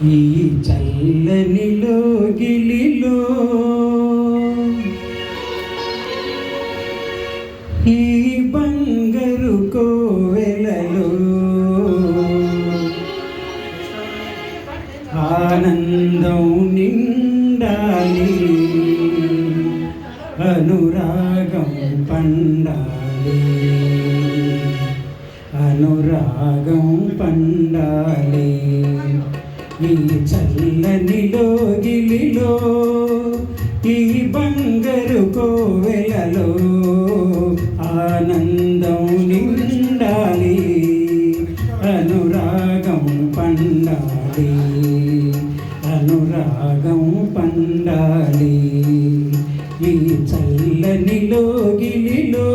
ఈ చల్లనిలో గిలిలో ఈ బంగారు కోవెలలో ఆనందం నిండాలి, అనురాగం పండాలి, అనురాగం పండాలి. ఈ చల్లనిలో గిలిలో ఈ బంగారు కోవెలలో ఆనందం నిండాలి, అనురాగం పండాలి, అనురాగం పండాలి. ఈ చల్లనిలో గిలిలో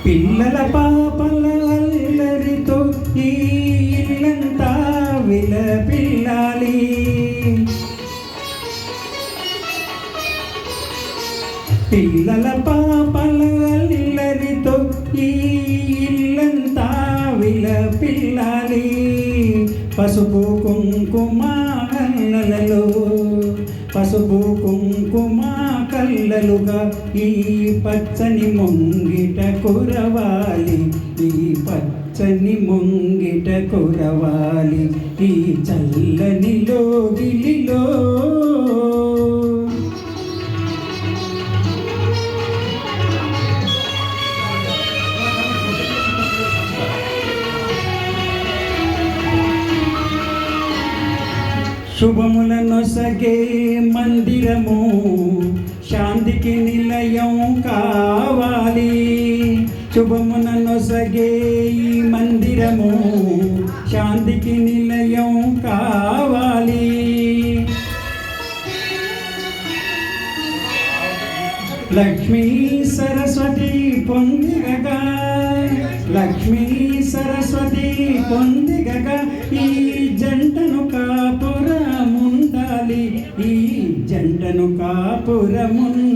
పిల్లల పాపల అల్లరితో ఈ ఇల్లంతా విలపిల్లాలి, పిల్లల పాపల అల్లరితో ఈ ఇల్లంతా విలపిల్లాలి. పసుపు కుంకుమ కళ్ళలలో, పసుపు కుంకుమ కళ్ళలుగా ఈ పచ్చని ముంగిట కురవాలి, ఈ పచ్చని ముంగిట కురవాలి. ఈ చల్లనిలో గిలిలో శుభములనొసగే మందిరము శాంతికి నిలయం కావాలి, శుభములనొసగే ఈ మందిరము శాంతికి నిలయం కావాలి. లక్ష్మీ సరస్వతి పొందిగగా, లక్ష్మీ సరస్వతి పొందిగగా ఈ జంటను కాపురముండాలి, ఈ జంటను కాపురముండాలి.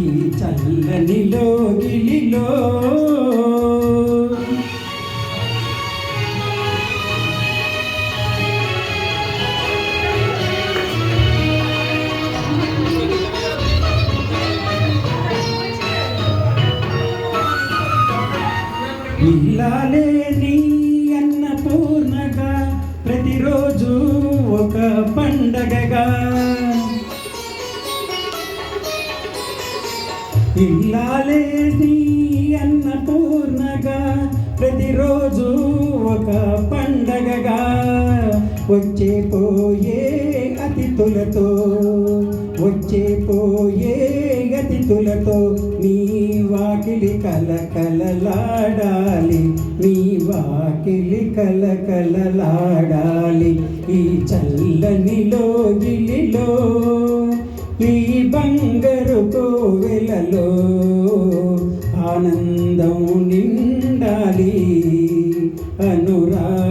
ఈ చల్లనిలో గిలిలో ఇల్లాలే నీ అన్నపూర్ణగా ప్రతిరోజు ఒక పండగగా, ఇల్లాలే నీ అన్నపూర్ణగా ప్రతిరోజు ఒక పండగగా. వచ్చే పోయే అతిథులతో, వచ్చే పోయే అతిథులతో మీ వాకిలి కలకలలాడాలి, మీ వాకిలి కలకలలాడాలి. ఈ చల్లనిలో గిలిలో ఈ బంగారు కోవెలలో ఆనందం నిండాలి, అనురాగం